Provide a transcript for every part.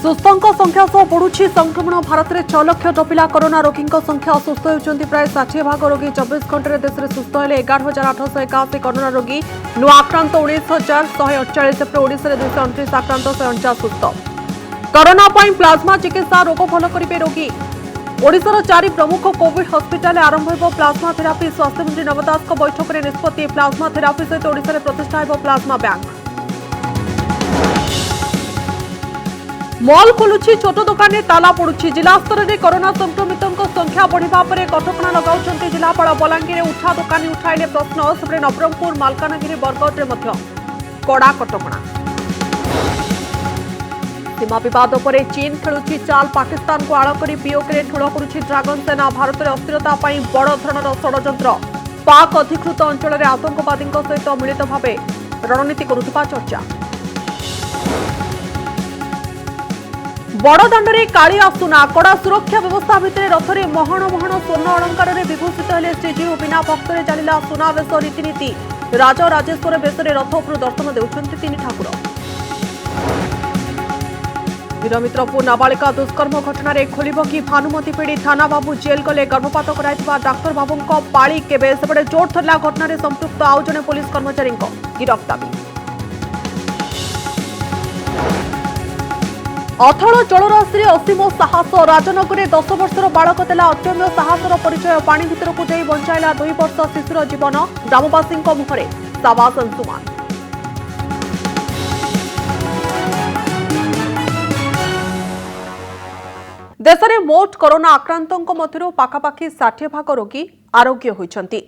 सुस्थों संख्या सह बढ़ुछि संक्रमण भारत में 6 लाख टपिला कोरोना रोगी संख्या सुस्थ होती प्राय 60 भाग रोगी 24 घंटे देश में सुस्थ हेले 11,881 कोरोना रोगी नुआ आक्रांत 19,148 ओडिशा 229 आक्रांत 149 सुस्थ कोरोना प्लाज्मा चिकित्सा रोग भल करेंगे रोगी ओडिशार 4 प्रमुख कोविड हस्पिटाल आरंभ हो प्लाज्मा थेरापी स्वास्थ्य मंत्री नव दास बैठक में निष्पत्ति प्लाज्मा थेरापी सहित ओडिशा प्रतिष्ठा हो प्लाज्मा बैंक मॉल खोलुछि छोट दुकान में ताला पड़ुछि जिला स्तर में कोरोना संक्रमितों संख्या बढ़िबा परे कटकणा लगाउछन्ति जिलापाल बलांगीर उठा दुकानी उठाइले प्रश्न सेपटे नवरंगपुर मालकानगिरी बरगड़ में कड़ा कटकणा सीमा विवाद पर चीन खेलुछि चाल पाकिस्तान को आड़ कर पीओके ठूल करुछि ड्रागन सेना भारत में अस्थिरता बड़ धरणर षड्यंत्र पाक अधिकृत अंचल में आतंकवादी सहित मिलित भाव रणनीति करुवा चर्चा बड़दाण्डे कालिया सुना कड़ा सुरक्षा व्यवस्था भितर रथरे महण महण स्वर्ण अलंकार विभूषित हेले श्रीजीउ बिना भक्तरे चलिला सुनावेश रीतिनीति राजा राजेश्वर बेशरे रथ उपर दर्शन देउछन्ति तीन ठाकुर वीरमित्रपुर नाबालिका दुष्कर्म घटना खोलिब कि भानुमती पीड़ी थाना बाबू जेल गले गर्भपात कराइथिबा डाक्टर बाबू पाଳି केबे सेपटे जोर थरला घटना संपृक्त आउ जने पुलिस कर्मचारी गिरफ दाबी अथल जलराशि असीम साहस राजनगर 10 वर्षर बालक देला अत्यम्य साहसर परिचय पानी भितरकू जाई बंचाइला 2 वर्ष शिशुर जीवन ग्रामवासी मुहरे साबास अंशुमान देश में मोट कोरोना आक्रांतों मध्य पाखापाखि 60 भाग रोगी आरोग्य होइछन्ति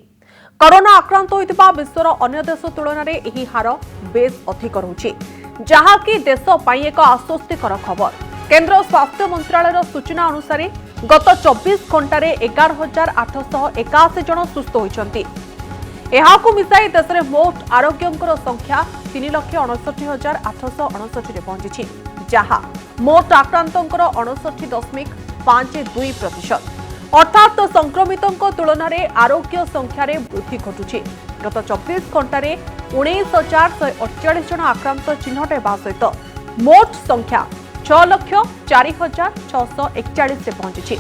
कोरोना आक्रांत होइतिबा विश्वर अन्य देश तुलन में यह हार बेस अधिक रहुछि जहाँकि देश एक आश्वस्तिकर खबर केंद्र स्वास्थ्य मंत्रालय सूचना अनुसार गत 24 घंटे 11,881 जन सुस्थ होइछन्ति एहाकु मिसाई देश में मोट आरोग्यंकर संख्या 3,69,869 रे पहुंची जहाँ मोट आक्रांतंकर 59.52% अर्थात संक्रमितों तुलन में आरोग्य संख्यार वृद्धि घटुछि गत 24 घंटे 19,148 जन आक्रांत चिन्हट होगा सहित मोट संख्या 6,04,641 पहुंची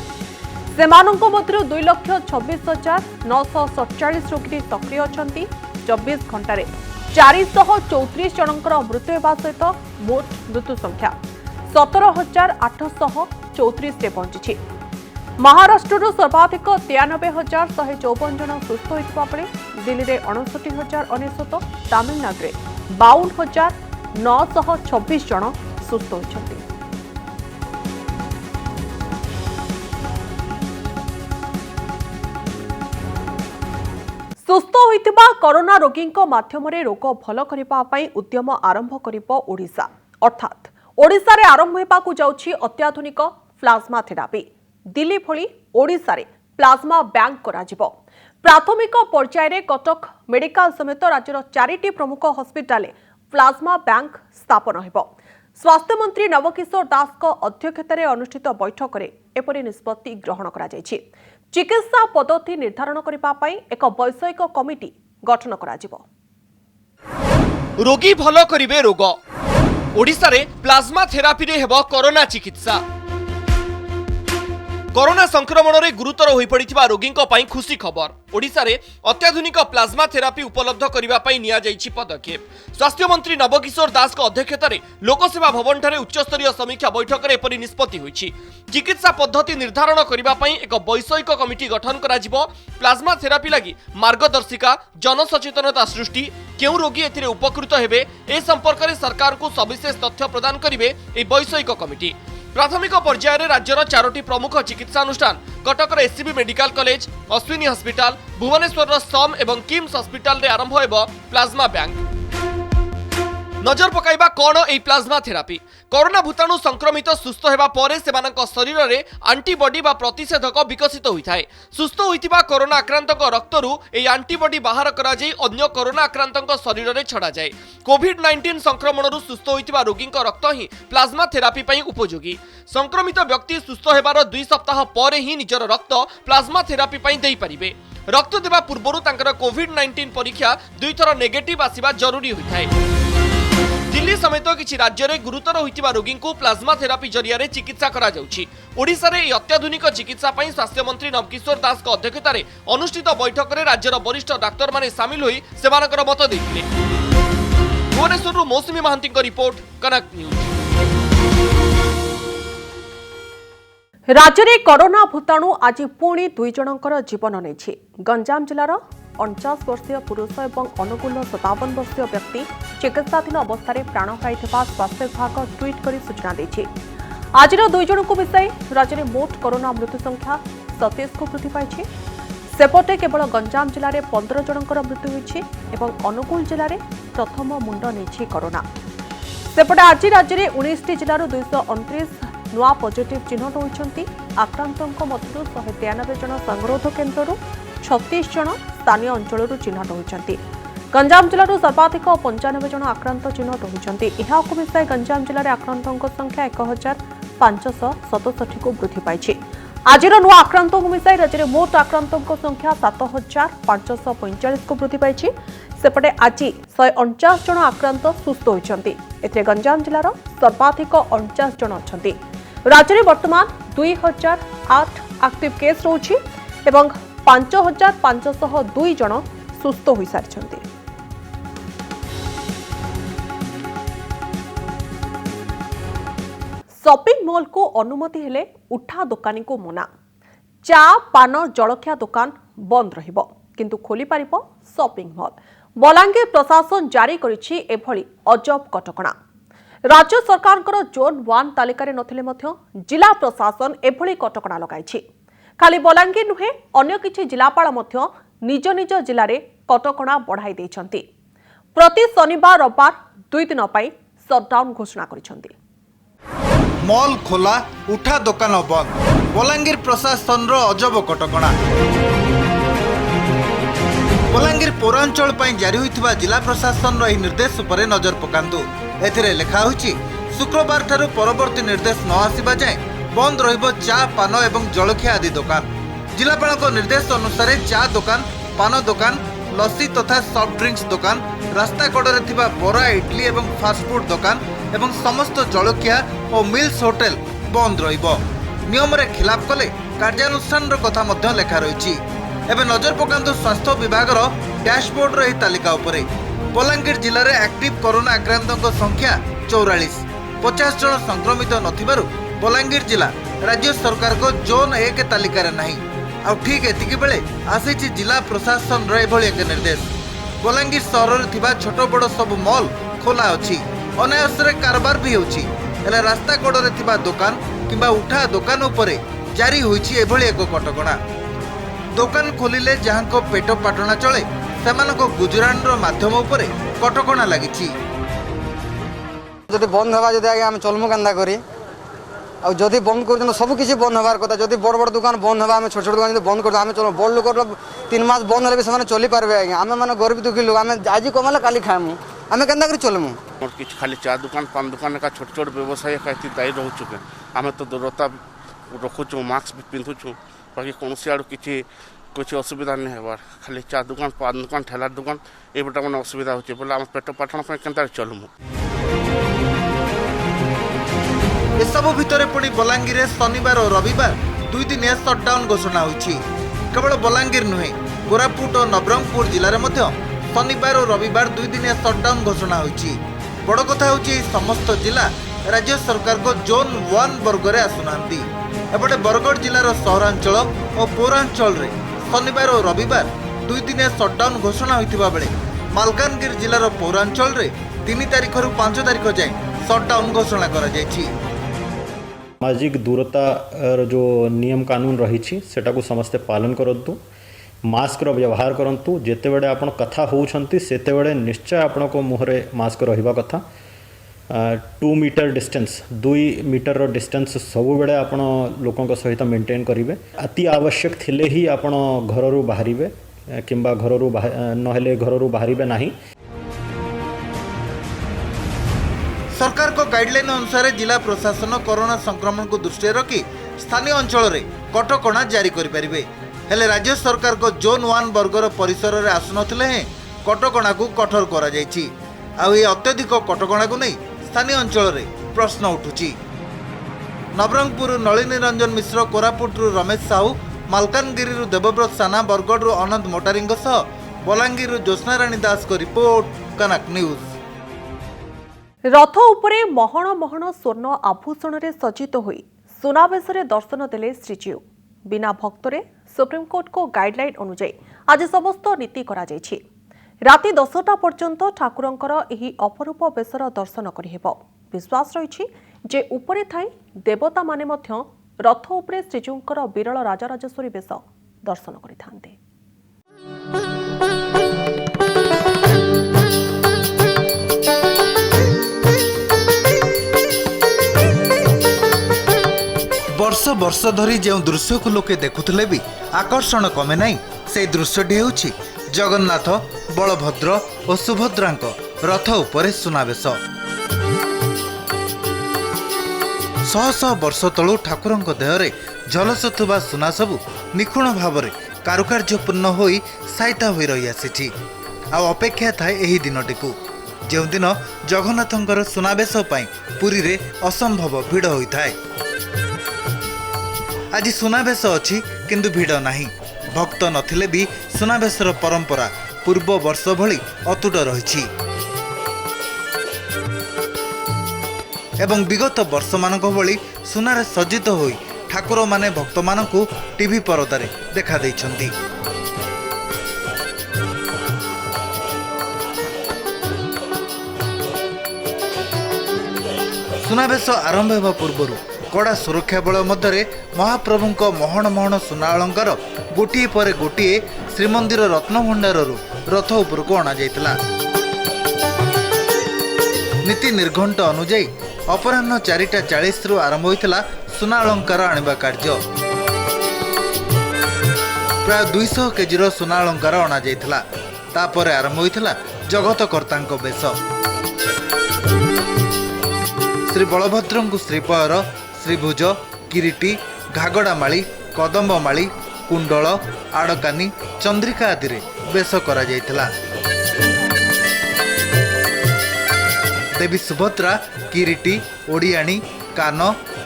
सेमानंको मध्यरु 2,26,947 रोगी सक्रिय अछंती 24 घंटे 434 जनकर मृत्यु होगा सहित मोट मृत्यु संख्या 17,834 पहुंची महाराष्ट्र सर्वाधिक 93,154 जन सुस्थ होता बेले दिल्ली में 59,099 तमिलनाडु 52,926 जन सुस्थ होती सुस्थ होइतिबा कोरोना रोगी माध्यम रोग भल करने उद्यम आरंभ करिब ओडिशा अर्थात ओडिशा रे आरंभ होइबाकू जाउछि अत्याधुनिक प्लाज्मा थेरापी दिल्ली भली ओडिशा रे प्लाज्मा बैंक कराजिबो प्राथमिक पर्याय रे कटक मेडिकल समेत राज्यर 4टी प्रमुख हस्पिटाल प्लाज्मा बैंक स्थापन होइबो स्वास्थ्य मंत्री नवकिशोर दास को अध्यक्षतार अनुष्ठित बैठक में एपरि निष्पत्ति ग्रहण करा जायछि चिकित्सा पद्धति निर्धारण करबा पई एक वैषयिक कमिटी गठन कराजिबो रोगी भल करिवे रोग ओडिशा रे प्लाज्मा थेरापी रे हेबो कोरोना चिकित्सा कोरोना संक्रमण रे गुरुतर होई पड़िथिबा रोगींको पई खुशी खबर ओडिशा रे अत्याधुनिक प्लाज्मा थेरापी उपलब्ध करिबा पई निया जाईछि पदक्षेप स्वास्थ्य मंत्री नवकिशोर दास को अध्यक्षता रे लोकसेवा भवन ठारे उच्चस्तरीय समीक्षा बैठक रे एपरि निष्पत्ति होईछि चिकित्सा पद्धति निर्धारण करिबा पई एक वैषयिक कमिटी गठन करा जिवो प्लाज्मा थेरापी लागि मार्गदर्शिका जनसचेतनता सृष्टि केउ रोगी एथिरे उपकृत हेबे ए संपर्क रे सरकार को सविशेष तथ्य प्रदान करिवे ए वैषयिक कमिटी प्राथमिक पर्यायर राज्यर 4टी प्रमुख चिकित्सा अनुष्ठान कटकर SCB medical college Ashwini hospital Bhubaneswar SUM एवं किम्स हॉस्पिटल रे आरंभ होइबो प्लाज्मा बैंक नजर पकाइबा कोन ए प्लाज्मा थेरापी कोरोना भूताणु संक्रमित सुस्थ हेबा परे सेमानक शरीर रे एंटीबॉडी बा प्रतिषेधक विकसित होइथाय सुस्थ होइतिबा कोरोना आक्रांतक रक्तरु ए एंटीबॉडी बाहर करा जाई अन्य कोरोना आक्रांतक शरीर रे छडा जाय कोविड-19 संक्रमणरु सुस्थ होइतिबा रोगींक रक्त ही प्लाज्मा थेरापी पई उपयोगी संक्रमित व्यक्ति सुस्थ हेबार 2 सप्ताह परे ही निजर रक्त प्लाज्मा थेरापी पई देई परिबे रक्त देवा पूर्वरु तांकर कोविड-19 परीक्षा 2 थर नेगेटिव आसीबा जरूरी होइथाय दिल्ली समेत किछि राज्य में गुरुतर होइतिबा रोगी को प्लाज्मा थेरापी जरिया चिकित्सा करा जाउछि। ओडिशा रे अत्याधुनिक चिकित्सा पई स्वास्थ्य मंत्री नवकिशोर दास को अध्यक्षता रे अनुष्ठित बैठक में राज्यर वरिष्ठ डाक्तर माने सामिल होई सेमानकर मत दैथिले। भुवनेश्वर मौसुमी महांती रिपोर्ट, कनक न्यूज। राज्य में कोरोना भूताणु आज पुणी 2 जनकर जीवन नहीं। गंजाम जिलार 49 वर्षीय पुरुष और अनुकूल 57 वर्षीय व्यक्ति चिकित्साधीन अवस्था प्राण हराई स्वास्थ्य विभाग ट्वीट कर सूचना देछि। आज 2 जन को मिसाई राज्य में मोट कोरोना मृत्यु संख्या 27 को वृद्धि पाई। सेपटे केवल गंजाम जिले में 15 जनकर मृत्यु होइछि एवं अनुकूल जिले में प्रथम मुंड नहीं कोरोना। सेपटे आज राज्य में 19 जिलार 229 नुआ पॉजिटिव चिन्हट होती। आक्रांतों मध्य 193 जन संगरोध केन्द्र 36 जन स्थानीय अंचल चिन्हट होती। गंजाम जिलूर सर्वाधिक 95 जन आक्रांत चिन्हट होती। यह मिसाई गंजाम जिले में आक्रांतों संख्या 1567 को वृद्धि पाई। आज नुआ आक्रांतों मिसाई राज्य में मोट आक्रांतों संख्या 7545 को वृद्धि पाई। सेपटे आज 149 जन आक्रांत सुस्थ होती। एथिरे गंजाम जिलार सर्वाधिक 49 जन अच्छा। राज्य में वर्तमान 2008 एक्टिव केस रही एवं 5502 जन सुस्थ हो सारी। शॉपिंग मॉल को अनुमति हेले उठा दुकानी को मना। चा पान जलखिया दुकान बंद रहिबो किंतु खोली पारिबो शॉपिंग मॉल। बलांगीर प्रशासन जारी करिछि एभली अजब कटकणा। राज्य सरकार जोन 1 तालिकार नथिले मध्य जिला प्रशासन एभली कटकणा लगाइछि। खाली बलांगीर नुहे अन्य किछि जिलापाल मध्य निज निज जिले में कटकणा बढ़ाई दैछन्ति। प्रति शनिवार रविवार 2 दिन पाई शटडाउन घोषणा करिछन्ति। मॉल खोला, उठा दुकान बंद। बलांगीर प्रशासन अजब कटकणा। बलांगीर पौरांचल जारी होइथिबा जिला प्रशासन निर्देश उपर नजर पकांतु। एथिरे लेखा होइछि शुक्रवार ठारू परवर्ती निर्देश न आसिबा जाय बंद रहिबो चा पान एवं जलखिया आदि दुकान। जिलापाल निर्देश अनुसार चा दुकान, पान दुकान, लस्सी तथा सॉफ्ट ड्रिंक्स दुकान, रास्ता कड़े थिबा बरा इडली एवं फास्टफुड दुकान एवं समस्त जलखिया और मिल्स होटेल बंद रहिबो। नियम रे खिलाफ कले कार्यानुष्ठान कथा मध्य लेखा रही। एबे नजर पकांतु स्वास्थ्य विभाग डैशबोर्ड रही तालिका उपरे। बलांगीर जिले में एक्टिव कोरोना आक्रांतों संख्या 44। 50 जन संक्रमित नथिबारु बलांगीर जिला राज्य सरकार को जोन 1 तालिकार नहीं। आ ठीक एतिकी बेले आसीछि जिला प्रशासन एभली एक निर्देश। बलांगीर सहर में थिबा छोट बड़ सब मॉल खोला अछि। अनायासरे कारबार भी होछि। हेले रास्ता कड़े थिबा दुकान किंबा उठा दुकान उपरे जारी होइछि एभली एक कटकणा। दुकान खोलिले जहाँको पेट पाटना चले सेमानको गुजरानर माध्यम उपरे कटकणा लागिछि। जदि बंद हवा जदि आगे हम चलमु कांदा करी आ जदि बंद कर सब किसी बंद हबार कथा। जदि बड़ बड़ दुकान बंद हवा हम छोट छोट दुकान बंद कर आम चलो बड़ लोक 3 मास बंद हेले भी से चली पारबे। आज्ञा आम मैंने गरीब दुखी लोक आम आज कमाले काली खाएमु आम केन्दा करी चलमु। किछ खाली चा दुकान पान दुकान का छोट छोट व्यवसाय का दायी रोचु आम तो दूरता रखुचु मास्क भी पिंधुचु बाकी कौन आड़ किसी असुविधा नहीं है। खाली चा दुकान पान दुकान ठेला दुकान ये मैंने असुविधा होचे बोले आम पेट पाटन के चलमु। एसबू भितर पुणी बलांगीर शनिवार और रविवार 2 दिनिया शटडाउन घोषणा होइछि। केवल बलांगीर नुहे कोरापुट और नवरंगपुर जिले में शनिवार और रविवार 2 दिनिया शटडाउन घोषणा होइछि। बड़ कथा होछि समस्त जिला राज्य सरकार को जोन 1 वर्ग में आसुनांती। एपटे बरगढ़ जिलार सहरांचल और पौरांचल रे शनिवार और रविवार 2 दिनिया शटडाउन घोषणा होइथिबा बेले मालकानगिरी जिलार पौरांचल रे 3 तारिख रु 5 तारिख जाए शटडाउन घोषणा करा जायछि। सामाजिक दूरता जो नियम कानून रही सेटा को समस्ते पालन करंतु। मास्क व्यवहार करंतु। जेते बेले आपण कथा होउछंती सेते बेले निश्चय आपण को मुहरे मास्क रहिबा कथा। 2 मीटर डिस्टेंस 2 मीटर डिस्टेंस सब बेले आपण लोकन सहित मेंटेन करिवे। अति आवश्यक थिले ही आपण घररू बाहरिबे किंबा घररू नहेले घररू बाहरिबे नाही। सरकार को गाइडलाइन अनुसार जिला प्रशासन कोरोना संक्रमण को दृष्टि रखी स्थानीय अंचल में कटकणा जारी करें। हेले राज्य सरकार को जोन 1 वर्गर परिसर में आसुनथिले हैं कटकणा को कठोर करा जायछि। ଆଉ ଏ ଅତ୍ୟଧିକ କଟକଣାକୁ ନେଇ ସ୍ଥାନୀୟ ଅଞ୍ଚଳରେ ପ୍ରଶ୍ନ ଉଠୁଛି। ନବରଙ୍ଗପୁର ନଳିନୀ ରଞ୍ଜନ ମିଶ୍ର, କୋରାପୁଟରୁ ରମେଶ ସାହୁ, ମାଲକାନଗିରିରୁ ଦେବବ୍ରତ ସାନା, ବରଗଡ଼ରୁ ଅନନ୍ତ ମୋଟାରୀଙ୍କ ସହ ବଲାଙ୍ଗୀରରୁ ଜ୍ୟୋତ୍ସ୍ନାରାଣୀ ଦାସଙ୍କ ରିପୋର୍ଟ, କନକ ନ୍ୟୁଜ। ରଥ ଉପରେ ମହଣ ମହଣ ସ୍ୱର୍ଣ୍ଣ ଆଭୂଷଣରେ ସଜ୍ଜିତ ହୋଇ ସୁନାବେଶରେ ଦର୍ଶନ ଦେଲେ ଶ୍ରୀଜୀଉ। ବିନା ଭକ୍ତରେ ସୁପ୍ରିମକୋର୍ଟଙ୍କ ଗାଇଡଲାଇନ ଅନୁଯାୟୀ ଆଜି ସମସ୍ତ ନୀତି କରାଯାଇଛି। ରାତି 10ଟା ପର୍ଯ୍ୟନ୍ତ ଠାକୁରଙ୍କର ଏହି ଅପରୂପ ବେଶର ଦର୍ଶନ କରିହେବ। ବିଶ୍ୱାସ ରହିଛି ଯେ ଉପରେ ଥାଇ ଦେବତାମାନେ ମଧ୍ୟ ରଥ ଉପରେ ଶ୍ରୀଜୀଉଙ୍କର ବିରଳ ରାଜରାଜେଶ୍ୱରୀ ବେଶ ଦର୍ଶନ କରିଥାନ୍ତି। ବର୍ଷ ବର୍ଷ ଧରି ଯେଉଁ ଦୃଶ୍ୟକୁ ଲୋକେ ଦେଖୁଥିଲେ ବି ଆକର୍ଷଣ କମେ ନାହିଁ, ସେହି ଦୃଶ୍ୟଟି ହେଉଛି ଜଗନ୍ନାଥ, ବଳଭଦ୍ର ଓ ସୁଭଦ୍ରାଙ୍କ ରଥ ଉପରେ ସୁନାବେଶ। ଶହ ଶହ ବର୍ଷ ତଳୁ ଠାକୁରଙ୍କ ଦେହରେ ଝଲସୁଥିବା ସୁନା ସବୁ ନିଖୁଣ ଭାବରେ କାରୁକାର୍ଯ୍ୟପୂର୍ଣ୍ଣ ହୋଇ ସାଇତା ହୋଇ ରହିଆସିଛି। ଆଉ ଅପେକ୍ଷା ଥାଏ ଏହି ଦିନଟିକୁ, ଯେଉଁଦିନ ଜଗନ୍ନାଥଙ୍କର ସୁନାବେଶ ପାଇଁ ପୁରୀରେ ଅସମ୍ଭବ ଭିଡ଼ ହୋଇଥାଏ। ଆଜି ସୁନାବେଶ ଅଛି କିନ୍ତୁ ଭିଡ଼ ନାହିଁ। ଭକ୍ତ ନଥିଲେ ବି ସୁନାବେଶର ପରମ୍ପରା ପୂର୍ବ ବର୍ଷ ଭଳି ଅତୁଟ ରହିଛି ଏବଂ ବିଗତ ବର୍ଷମାନଙ୍କ ଭଳି ସୁନାରେ ସଜ୍ଜିତ ହୋଇ ଠାକୁରମାନେ ଭକ୍ତମାନଙ୍କୁ ଟିଭି ପରଦାରେ ଦେଖାଦେଇଛନ୍ତି। ସୁନାବେଶ ଆରମ୍ଭ ହେବା ପୂର୍ବରୁ କଡ଼ା ସୁରକ୍ଷା ବଳ ମଧ୍ୟରେ ମହାପ୍ରଭୁଙ୍କ ମହଣ ମହଣ ସୁନା ଅଳଙ୍କାର ଗୋଟିଏ ପରେ ଗୋଟିଏ ଶ୍ରୀମନ୍ଦିର ରତ୍ନଭଣ୍ଡାରରୁ ରଥ ଉପରକୁ ଅଣାଯାଇଥିଲା। ନୀତି ନିର୍ଘଣ୍ଟ ଅନୁଯାୟୀ ଅପରାହ୍ନ 4:40ରୁ ଆରମ୍ଭ ହୋଇଥିଲା ସୁନା ଅଳଙ୍କାର ଆଣିବା କାର୍ଯ୍ୟ। ପ୍ରାୟ 200 କେଜିର ସୁନା ଅଳଙ୍କାର ଅଣାଯାଇଥିଲା। ତାପରେ ଆରମ୍ଭ ହୋଇଥିଲା ଜଗତକର୍ତ୍ତାଙ୍କ ବେଶ। ଶ୍ରୀ ବଳଭଦ୍ରଙ୍କୁ ଶ୍ରୀପୟର, ଶ୍ରୀଭୁଜ, କିରୀଟି, ଘାଗଡ଼ାମାଳି, କଦମ୍ବମାଳି, କୁଣ୍ଡଳ, ଆଡ଼କାନି, ଚନ୍ଦ୍ରିକା ଆଦିରେ ବେଶ କରାଯାଇଥିଲା। ଦେବୀ ସୁଭଦ୍ରା କିରୀଟି, ଓଡ଼ିଆଣୀ, କାନ,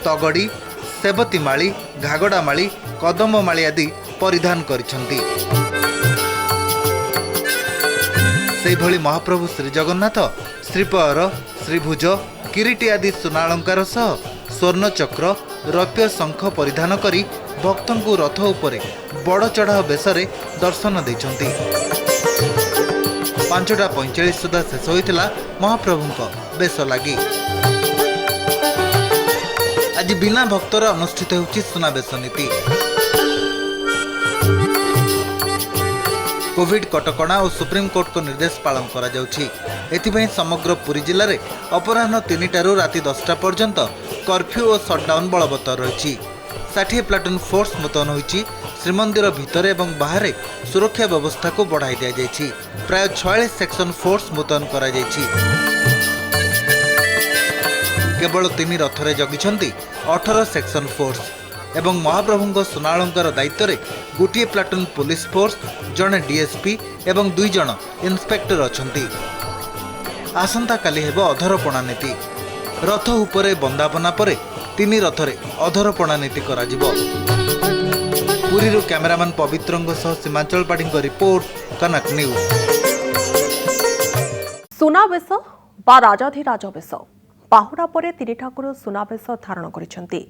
ତଗଡ଼ି, ସେବତୀମାଳି, ଘାଗଡ଼ାମାଳି, କଦମ୍ବମାଳି ଆଦି ପରିଧାନ କରିଛନ୍ତି। ସେହିଭଳି ମହାପ୍ରଭୁ ଶ୍ରୀଜଗନ୍ନାଥ ଶ୍ରୀପୟର, ଶ୍ରୀଭୁଜ, କିରୀଟି ଆଦି ସୁନା ଅଳଙ୍କାର ସହ ସ୍ୱର୍ଣ୍ଣଚକ୍ର, ରୌପ୍ୟ ଶଙ୍ଖ ପରିଧାନ କରି ଭକ୍ତଙ୍କୁ ରଥ ଉପରେ ବଡ଼ ଚଢ଼ାଉ ବେଶରେ ଦର୍ଶନ ଦେଇଛନ୍ତି। 5:45 ସୁଦ୍ଧା ଶେଷ ହୋଇଥିଲା ମହାପ୍ରଭୁଙ୍କ ବେଶ ଲାଗି। ଆଜି ବିନା ଭକ୍ତରେ ଅନୁଷ୍ଠିତ ହେଉଛି ସୁନାବେଶ ନୀତି। କୋଭିଡ କଟକଣା ଓ ସୁପ୍ରିମକୋର୍ଟଙ୍କ ନିର୍ଦ୍ଦେଶ ପାଳନ କରାଯାଉଛି। ଏଥିପାଇଁ ସମଗ୍ର ପୁରୀ ଜିଲ୍ଲାରେ ଅପରାହ୍ନ 3ଟାରୁ ରାତି 10ଟା ପର୍ଯ୍ୟନ୍ତ କର୍ଫ୍ୟୁ ଓ ସଟ୍ଡାଉନ୍ ବଳବତ୍ତର ରହିଛି। 60 ପ୍ଲାଟୁନ୍ ଫୋର୍ସ ମୁତୟନ ହୋଇଛି। ଶ୍ରୀମନ୍ଦିର ଭିତରେ ଏବଂ ବାହାରେ ସୁରକ୍ଷା ବ୍ୟବସ୍ଥାକୁ ବଢ଼ାଇ ଦିଆଯାଇଛି। ପ୍ରାୟ 46 ସେକ୍ସନ ଫୋର୍ସ ମୁତୟନ କରାଯାଇଛି। କେବଳ 3 ରଥରେ ଜଗିଛନ୍ତି 18 ସେକ୍ସନ ଫୋର୍ସ ଏବଂ ମହାପ୍ରଭୁଙ୍କ ସୁନା ଅଳଙ୍କାର ଦାୟିତ୍ୱରେ ଗୋଟିଏ ପ୍ଲାଟୁନ୍ ପୁଲିସ ଫୋର୍ସ, ଜଣେ ଡିଏସ୍ପି ଏବଂ 2 ଜଣ ଇନ୍ସପେକ୍ଟର ଅଛନ୍ତି। ଆସନ୍ତାକାଲି ହେବ ଅଧରପଣା ନୀତି। ରଥ ଉପରେ ବନ୍ଦାପନା ପରେ 3 ରଥରେ ଅଧରପଣା ନୀତି କରାଯିବ। ପୁରୀରୁ କ୍ୟାମେରାମ୍ୟାନ୍ ପବିତ୍ରଙ୍କ ସହ ସୀମାଞ୍ଚଳ ପାଢ଼ୀଙ୍କ ରିପୋର୍ଟ, କନକ ନ୍ୟୁଜ। ସୁନାବେଶ ବା ରାଜାଧିରାଜ ବେଶ। ବାହୁଡ଼ା ପରେ 3 ଠାକୁର ସୁନାବେଶ ଧାରଣ କରିଛନ୍ତି।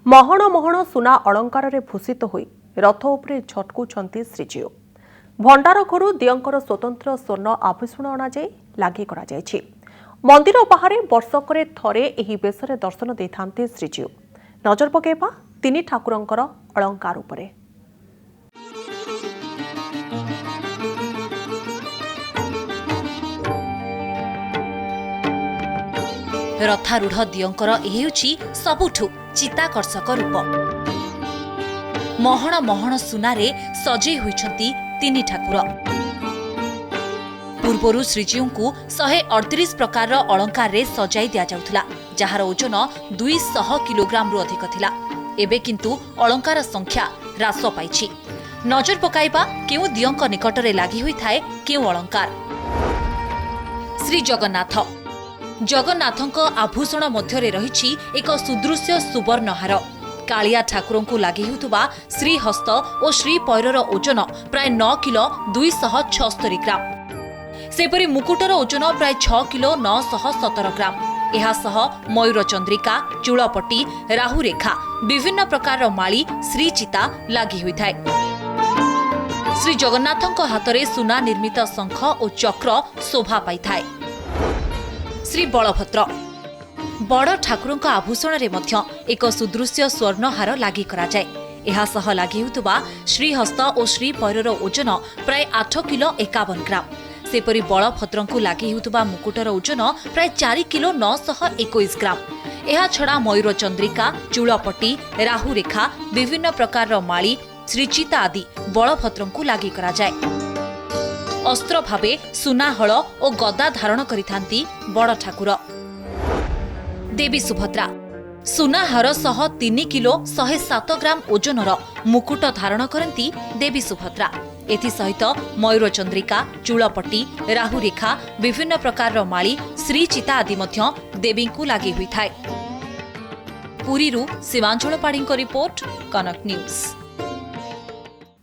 ମହଣ ମହଣ ସୁନା ଅଳଙ୍କାରରେ ଭୂଷିତ ହୋଇ ରଥ ଉପରେ ଝଟକୁଛନ୍ତି ଶ୍ରୀଜୀଉ। ଭଣ୍ଡାର ଘରୁ ଦିଅଙ୍କର ସ୍ୱତନ୍ତ୍ର ସ୍ୱର୍ଣ୍ଣ ଆଭୂଷଣ ଅଣାଯାଇ ଲାଗି କରାଯାଇଛି। ମନ୍ଦିର ବାହାରେ ବର୍ଷକରେ ଥରେ ଏହି ବେଶରେ ଦର୍ଶନ ଦେଇଥାନ୍ତି ଶ୍ରୀଜୀଉ। ନଜର ପକାଇବା 3 ଠାକୁରଙ୍କର ଅଳଙ୍କାର ଉପରେ। ରଥାରୂଢ଼ ଦିଅଙ୍କର ଏହି ହେଉଛି ସବୁଠୁ ଚିତ୍ତାକର୍ଷକ ରୂପ। ମହଣ ମହଣ ସୁନାରେ ସଜେଇ ହୋଇଛନ୍ତି 3 ଠାକୁର। ପୂର୍ବରୁ ଶ୍ରୀଜୀଉଙ୍କୁ 138 ପ୍ରକାରର ଅଳଙ୍କାରରେ ସଜାଇ ଦିଆଯାଉଥିଲା, ଯାହାର ଓଜନ 200 କିଲୋଗ୍ରାମରୁ ଅଧିକ ଥିଲା। ଏବେ କିନ୍ତୁ ଅଳଙ୍କାର ସଂଖ୍ୟା ହ୍ରାସ ପାଇଛି। ନଜର ପକାଇବା କେଉଁ ଦିଅଙ୍କ ନିକଟରେ ଲାଗି ହୋଇଥାଏ କେଉଁ ଅଳଙ୍କାର। श्री जगन्नाथ जगन्नाथଙ୍କ आभूषण मध्यरे रहिछि एक सुदृश्य सुवर्णहार कालिया ठाकुर को लगी होता श्रीहस्त और श्रीपैरर ओजन प्राय 9 किलो 276 ग्राम सेपरी मुकुटर ओजन प्राय 6 किलो 917 ग्राम एहासह मयूर चंद्रिका चूलपट्टी राहुरेखा विभिन्न प्रकार माली श्रीचिता लगी होता श्री जगन्नाथଙ୍କ हाथरे सुना निर्मित शंख और चक्र शोभा पाई थाए। श्री बलभद्र बड़ ठाकुर आभूषण रे मध्य एक सुदृश्य स्वर्णहार लागि कराए एहासह लागि होता श्रीहस्त और श्रीपैरर ओजन प्राय 8 किलो 51 ग्राम सेपरी बलभद्र को लगी होता मुकुटर ओजन प्राय 4 किलो 921 ग्राम एहा छड़ा मयूर चंद्रिका चूलपट्टी राहुरेखा विभिन्न प्रकार माली श्रीचिता आदि बलभद्र को लगी कराए अस्त्र भावे सुनाहल और गदा धारण करिथांती बड़ ठाकुर। देवी सुभद्रा सुनाहार सह 3 किलो 107 ग्राम ओजनर मुकुट धारण करती देवी सुभद्रा एथि सहित मयूर चंद्रिका चूलपट्टी राहुरेखा विभिन्न प्रकार माली श्रीचिता आदि मध्य देवी को लगी हुई थाए। पुरीरू सीमांचल पाड़ी रिपोर्ट कनक न्यूज।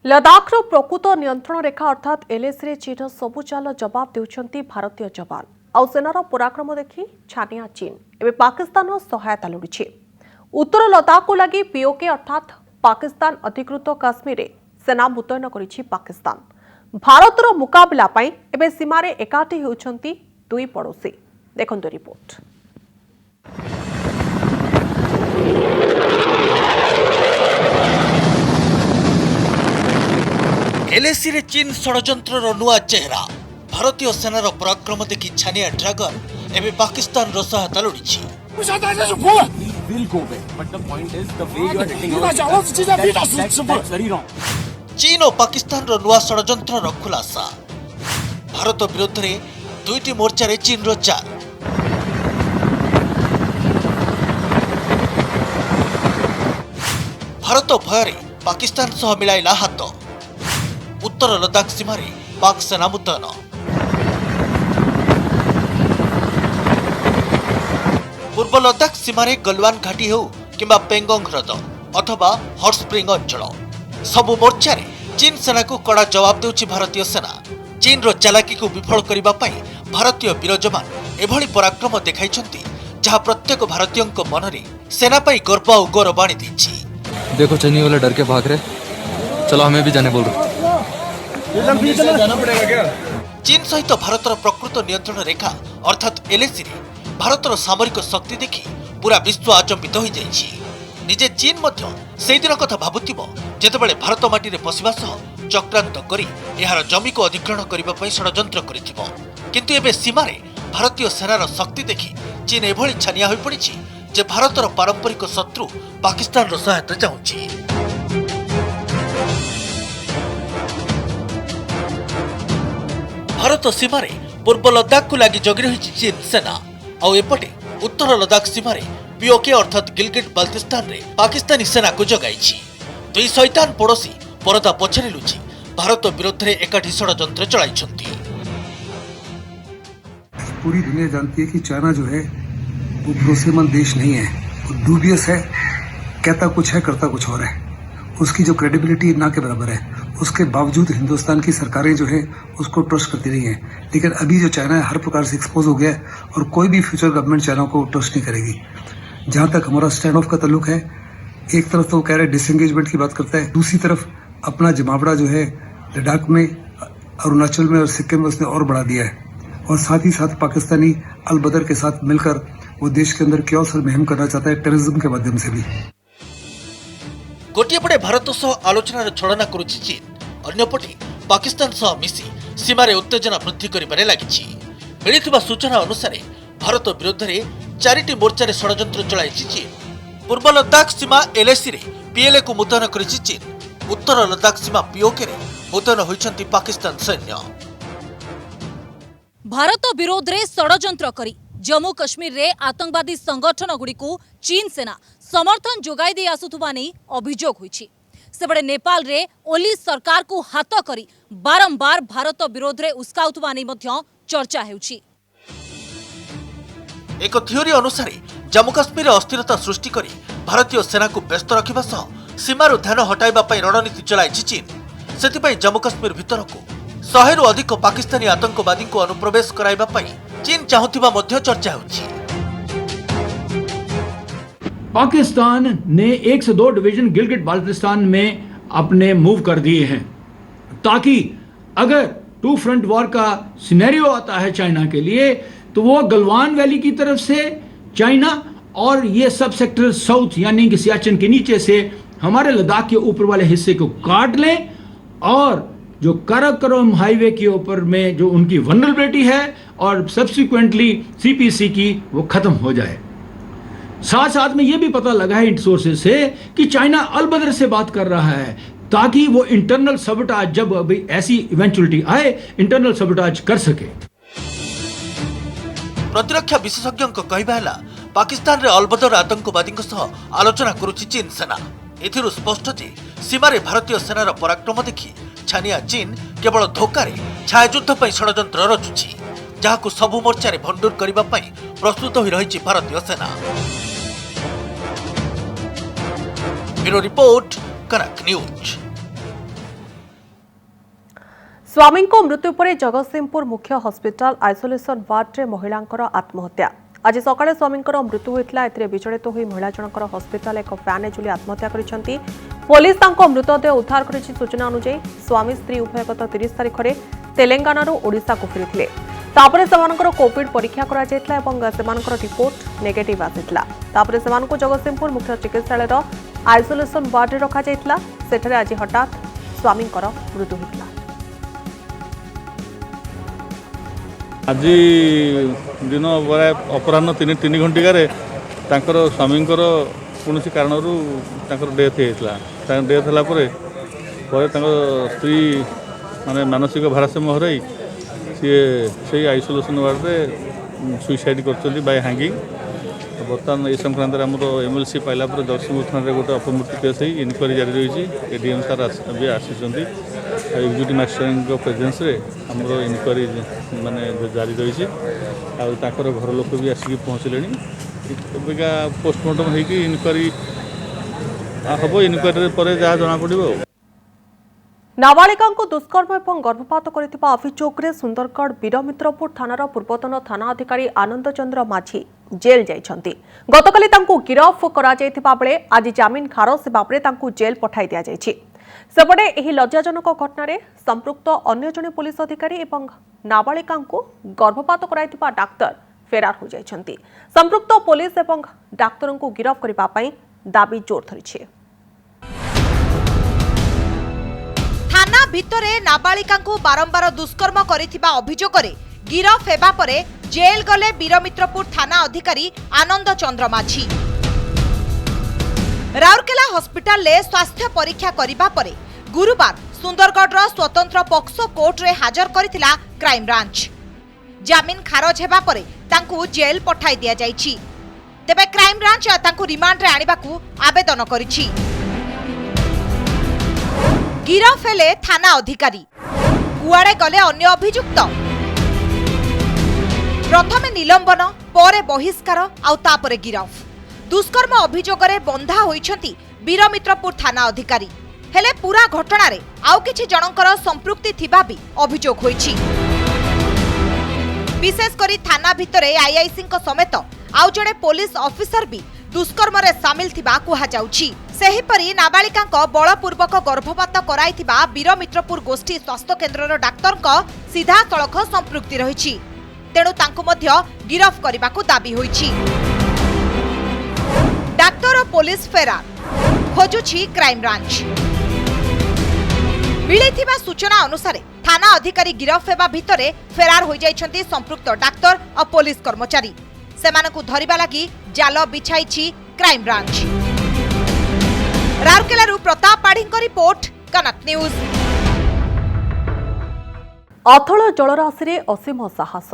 लद्दाखर प्रकृत नियंत्रण रेखा अर्थात एलएसी रे चीन सबु चाल जवाब देउछंती भारतीय जवान आउ सेनार पराक्रम देखि छानिया चीन एवं पाकिस्तान सहायता लोड़ी उत्तर लद्दाख को लगी पीओके अर्थात पाकिस्तान अधिकृत काश्मीर रे सेना मुतयन करिछि पाकिस्तान भारतर मुकाबला पई एबे सीमारे एकाठी हेउछंती दुई पड़ोसी देखंतो रिपोर्ट। एलएसी रे चीन षड़यंत्र नुआ चेहरा भारतीय सेनार पराक्रम देखि छानिया ड्रैगन एवं पाकिस्तान सहायता लोड़ी चीन और पाकिस्तान नुआ षड़यंत्र खुलासा भारत विरोध में दुईटी मोर्चा रे चीन चार भारत भय पाकिस्तान सह मिलाइला हाथ उत्तर लद्दाख सीमारे पाक सेना मुतयन पूर्व लद्दाख सीमारे गलवान घाटी हो किंबा पेंगोंग ह्रद अथवा हॉट स्प्रिंग अंचल सबु मोर्चा रे चीन सेना को कड़ा जवाब देउछि भारतीय सेना चीन रो चालाकी को विफल करिबा पई भारतीय वीर जवान एभली पराक्रम देखाइछंती जहां प्रत्येक भारतीय मन रे सेना पई गर्व और गौरव आनी दिछि। देखो चीनी वाले डर के भाग रहे, चलो हमें भी जाने बोल रहे। चीन सहित भारतर प्रकृत नियंत्रण रेखा अर्थात एलएसी रे भारतर सामरिक शक्ति देखि पूरा विश्व आचंबित हो जाइछि। निजे चीन मध्य सेहि दिन कथा भाबुथिबो जेतेबेले भारत माटी रे पसिबा सह चक्रांत करी एहार जमी को अधिग्रहण करिबा पई षड़यंत्र करिथिबो किंतु एबे सीमा रे भारतीय सेनार शक्ति देखि चीन एभली छानिया होई पड़िछि जे भारतर पारंपरिक शत्रु पाकिस्तान रो सहायता चाहुछि। भारत सीमारे पूर्व लद्दाख को लगी जगी रही चीन सेना और एपटे उत्तर लद्दाख सीमारे पीओके अर्थात गिलगिट बाल्तिस्तान रे पाकिस्तानी सेना को जगाई दुई शैतान पड़ोसी परदा पछरे लुचि भारत विरोध में एकाठी षड़यंत्र चलाई। पूरी दुनिया जानती है कि चाइना जो है वो भरोसेमंद देश नहीं है, वो डूबियस है, कहता कुछ है करता कुछ और है, उसकी जो क्रेडिबिलिटी ना के बराबर है। उसके बावजूद हिंदुस्तान की सरकारें जो है उसको ट्रस्ट करती रही हैं, लेकिन अभी जो चाइना है हर प्रकार से एक्सपोज हो गया है और कोई भी फ्यूचर गवर्नमेंट चाइना को ट्रस्ट नहीं करेगी। जहां तक हमारा स्टैंड ऑफ का ताल्लुक है, एक तरफ तो वो कह रहे डिसएंगेजमेंट की बात करता है, दूसरी तरफ अपना जमावड़ा जो है लद्दाख में, अरुणाचल में और सिक्किम में उसने और बढ़ा दिया है और साथ ही साथ पाकिस्तानी अल बदर के साथ मिलकर वो देश के अंदर क्योस और मुहिम करना चाहता है टेररिज्म के माध्यम से भी। गोटे पटे भारत सह आलोचनार छलना करुछि चीन, अन्यपटे पाकिस्तान सह मिसी सीमारे उत्तेजना वृद्धि करिबारे लागिछि। मिलिथिबा सूचना अनुसार भारत विरोध में 4टी मोर्चा रे षड़यंत्र चलाइछि चीन। पूर्व लद्दाख सीमा एलएसी रे पीएलए को मुतयन करिछि चीन, उत्तर लद्दाख सीमा पीओके रे मुतयन होइछन्ति पाकिस्तान सैन्य। भारत विरोध रे षड़यंत्र करी जम्मू कश्मीर रे आतंकवादी संगठन गुड़ी को चीन सेना समर्थन जोगाई दे आसुथुबा नै अभियोग होइछि। सेबडे नेपाल रे ओली सरकार को हाथ करी बारंबार भारत विरोध रे उस्काउथुबा नै मध्य चर्चा हेउछि। एक थियोरी अनुसार जम्मू काश्मीर अस्थिरता सृष्टि करी भारतीय सेना को व्यस्त रखिबा सह सीमारू ध्यान हटाइबा पई रणनीति चलाइछि चीन। सेतिपई जम्मू काश्मीर भितरकू 100 रु अधिक पाकिस्तानी आतंकवादी को अनुप्रवेश कराइबा पई चीन चाहुथिबा मध्य चर्चा होछि। पाकिस्तान ने 1 से 2 डिवीजन गिलगिट बाल्टिस्तान में अपने मूव कर दिए हैं ताकि अगर 2 फ्रंट वॉर का सिनेरियो आता है चाइना के लिए तो वो गलवान वैली की तरफ से चाइना और ये सब सेक्टर साउथ यानी कि सियाचिन के नीचे से हमारे लद्दाख के ऊपर वाले हिस्से को काट लें और जो काराकोरम हाईवे के ऊपर में जो उनकी वनरेबिलिटी है और सब्सिक्वेंटली सीपीसी की वो खत्म हो जाए। साथ साथ में ये भी पता लगा है इन सोर्सेज से कि चाइना अलबदर से बात कर रहा है ताकि वो इंटरनल सबटाज जब अभी ऐसी इवेंचुअलिटी आए इंटरनल सबटाज कर सके। प्रतिरक्षा विशेषज्ञों कहना पाकिस्तान रे अलबदर आतंकवादी आलोचना करुछि चीन सेना। एथिरु स्पष्ट जे सीमारे भारतीय सेनार पराक्रम देखि छानिया चीन केवल धोखारे छायायुद्ध पई षडयंत्र रचुछि जहाकु सबु मोर्चारे भंडूर करिबा पई प्रस्तुत होई रहिछि भारतीय सेना। ब्यूरो रिपोर्ट कनक न्यूज। स्वामी को मृत्यु पर जगतसिंहपुर मुख्य हॉस्पिटल आइसोलेशन वार्ड रे महिलांकर आत्महत्या। आज सकाळे स्वामींकर मृत्यु होइतला। एथिरे विचलित होई महिला जनकर हॉस्पिटल एक फैन झुली आत्महत्या करिसंती। पुलिस तांको मृतदेह उद्धार करिछि। सूचना अनुसार स्वामी स्त्री उभय गत 30 तारिख रे तेलंगाना ओडिशा को फेरिथिले। तापरे सेमानकर कोविड परीक्षा करा जायतला एवं सेमानकर रिपोर्ट नेगेटिव आसितला। तापरे सेमानकु जगतसिंहपुर मुख्य चिकित्सालय रो आइसोलेशन वार्ड रे रखा जायतला। सेठरे आज हठात स्वामींकर मृत्यु होइतला। आज दिन प्राय अपराह 3 घंटिकार स्वामी कौन कारण डेथ होता। डेथ होगापर स्त्री माने मानसिक भारसाम्य हरई सी से आइसोलेशन वार्ड में सुइसाइड कर बाय हैंगिंग। बर्तमान ये संक्रांत आम एमएलसी पाइला जगतसिंहपुर थाना गोटे अपमृत्यु केस इनक्वारी जारी रही। एडीएम सार भी आसी एग्जीक्यूटिव मैजिस्ट्रेट प्रेजेंस रे आमर इनक्वारी माने जारी रही। आर घर लोक भी आसिक पहुँचले। एबिका पोस्टमार्टम होगी इनक्वारी हम। इनक्वारी पर जहाँ जना पड़ो। नाबालिका दुष्कर्म और गर्भपात करथिबा अभियोगरे सुंदरगढ़ वीरमित्रपुर थानार पूर्वतन थाना अधिकारी आनंद चंद्र माझी जेल जाइछंती। गतकाली तांकु गिरफ करा जायथिबा बेले आज जामिन खारज हेबा परे तांकु जेल पठाई दिया जायछि। सेपटे एही लज्जाजनक घटना संपृक्त अन्य जने पुलिस अधिकारी एवं नाबालिका गर्भपात कराइथिबा डाक्तर फेरार हो जाइछंती। संपृक्त पुलिस एवं डाक्तरन को गिरफ करिबा पई दाबी जोर धरिछि। थाना भितरे नाबालिका बारंबार दुष्कर्म करिथिबा अभियोगरे गिरफ हेबा परे जेल गले वीरमित्रपुर थाना अधिकारी आनंद चंद्र माझी। राउरकेला हॉस्पिटल ले स्वास्थ्य परीक्षा करिबा परे गुरुवार सुंदरगढ़ स्वतंत्र पॉक्सो कोर्ट रे हाजर करिथिला क्राइम ब्रांच। जामिन खारज हेबा परे तांकु जेल पठाई दिया जाइछि। तेबे क्राइम ब्रांच तांकु रिमांड रे आनिबाकू आवेदन करिछि। गिरफ हेले थाना अधिकारी कुआड़े गले अन्य अभियुक्त। प्रथमे निलंबन परे बहिष्कार आउ तापरे गिरफ। दुष्कर्म अभियोगरे बंधा होइछंती वीरमित्रपुर थाना अधिकारी। हेले पूरा घटना रे आउ किछि जनकर संपृक्ति थिबा भी अभियोग होइछि। विशेष करी थाना भितरे आईआईसी समेत आउ जड़े पुलिस ऑफिसर भी दुष्कर्म रे शामिल थिबा कुहा जाउछि। सेहिपरि नाबालिका बलपूर्वक गर्भपात कराइथिबा वीरमित्रपुर गोष्ठी स्वास्थ्य केन्द्रर डाक्तरक सीधा सड़क संपृक्ति रहिछि। तेणु तांकु मध्य गिरफ करिबाकू दाबी होइछि। डाक्तर और पुलिस फेरार खोजुछि क्राइम ब्रांच। मिलिथिबा सूचना अनुसार थाना अधिकारी गिरफ हेबा भितरे फेरार होई जाइछंती संपृक्त डाक्तर और पुलिस कर्मचारी। सेमानकु धरिबा लागि जाल बिछाइछि क्राइम ब्रांच। राउरकेलारू प्रताप पाढ़ीଙ୍କ रिपोर्ट कनक न्यूज। अथल जलराशि असीम साहस।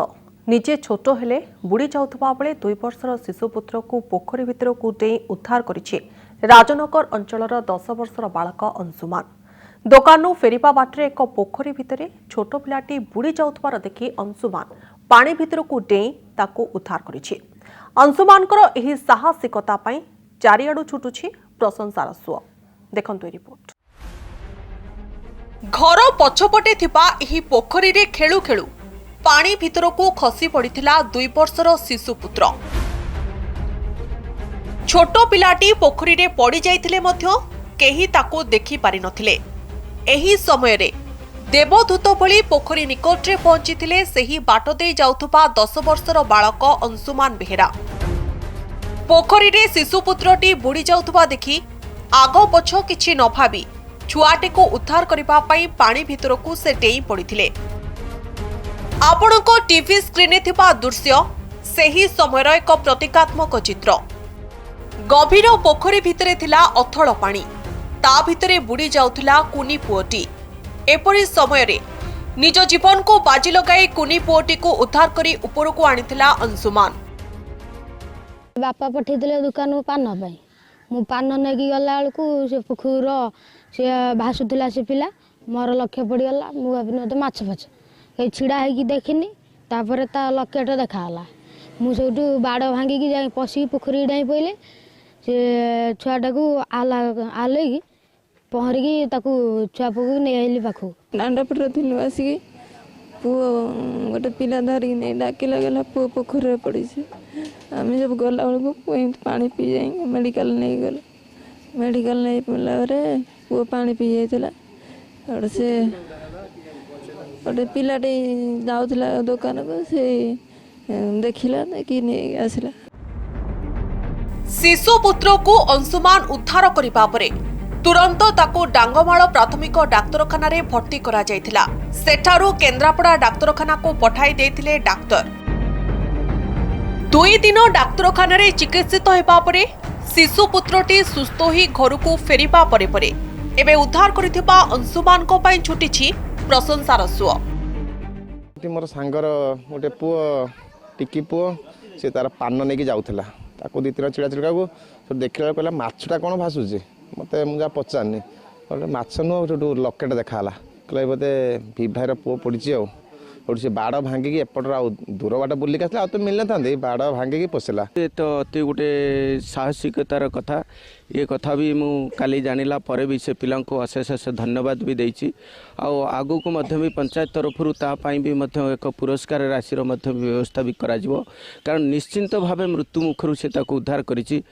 निजे छोट हेले बुड़ी जाउथबा बेले 2 वर्षर शिशुपुत्र को पोखरी भितर को डेई उद्धार करिछि राजनगर अंचलर 10 वर्षर बालक अंशुमान। दोकानू फेरिबा बाटरे एक पोखरी भितर छोट पिलाटी बुड़ी जाउथबार देखि अंशुमान पानी भितर को डेई ताकू उद्धार करिछि। अंशुमानकर एही साहसिकता पई चारिआडू छुटुछि प्रशंसार सुଅ देखंतु ए रिपोर्ट। घर पछपटे थिबा एही पोखरी रे खेलु खेलु पानी भितरकू खसी पड़िथिला 2 वर्षर शिशु पुत्र। छोट पिलाटी पोखरी रे पड़ी जाइथिले मध्य केही ताको देखि पारि नथिले। एही समय रे देवदूत भली पोखरी निकटरे पहुंचीथिले सेही बाट दे जाउथुबा 10 वर्षर बालक अंशुमान बेहेरा। पोखरी रे शिशुपुत्रटी बुड़ी जाउथुबा देखि आग पछ किछि न भाबी छुआटी को उद्धार करबा पई पानी भितरकू से डेई पड़िथिले। आपणको टीवी स्क्रीन थिबा दृश्य सेही समयर एक प्रतीकात्मक चित्र। गभीर पोखरी भितरे थिला अथळ पानी, ता भितरे बुड़ी जाउथिला कुनी पुओटी। एपरी समय रे निज जीवन को बाजी लगाई कुनी पुओटी को उद्धार करी उपरकू आनिथिला अंशुमान। बापा पठेइथिले दुकान को पान पाई मु पान नेकी गला बेलू से पोखर से भासुला से पिला मोर लक्ष्य पड़गला मु भाभी माछ फाछ कहीं छिड़ा होगी देखनी तापर ता लक्ष्यटा देखाला मुझे बाड़ भांगिकी जा पशिकी पोखरी डाई पड़े से छुआटा को आल पहरिकी छुआ पुक नहीं आइली पाखु दांडपट थी आसिकी पुओ गोटे पिला धरिकी नहीं डाकिला गला पुओ पोखर पड़ी आम जब गला बेलू पा पी जाए मेडिकल नहीं गले मेडिकल नहीं पड़ा पुओ पा पी जाता से गोटे पिलाटे जाऊला दुकान को से देखिला कि नहीं आसला। शिशुपुत्र को अंशुमान उद्धार करबा परे तुरंत ताको डांगमाल प्राथमिक डाक्तरखाना रे भर्ती करा जायथिला। सेठारु केन्द्रापड़ा डाक्तरखाना को पठाई देथिले डाक्तर। 2 दिन डाक्तरखाना रे चिकित्सित हेबा परे शिशुपुत्रटी सुस्थ होई घर को फेरिबा परे परे एबे उद्धार करिथिबा अंशुमान को पई छुटिछि प्रशंसार सुଅ। मोर सांगर गोटे पुओ टिकी पुओ से तार पान नहीं जाऊला ताको 2-3 चिड़ा चिड़का को देखला कहला माछटा कौन भासुचे मत मुझे पचारनी माछ नुह लकेट देखाला कहला बोते विभार पुओ पड़ी से बाड़ भांगिकी एपटर दूर बाट बुलिक आसला तो मिल था बाड़ भांगिकी पशिला तो अति गोटे साहसिकतार कथा ये कथा भी मु काली जानिला परे भी से पिला को अशेष अशेष धन्यवाद भी देछि आगु को भी पंचायत तरफ भी एक पुरस्कार राशि व्यवस्था भी करा जिवो कारण निश्चिंत भावे मृत्यु मुखरु से ताको उद्धार करिछि।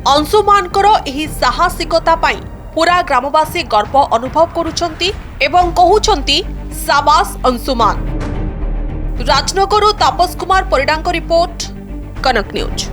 अंशुमानकर एही साहसिकता पाई पूरा ग्रामवासी गर्व अनुभव करुछंती एवं कहुछंती साबास अंशुमान। राजनगरु तापस कुमार परिडांक रिपोर्ट, कनक न्यूज।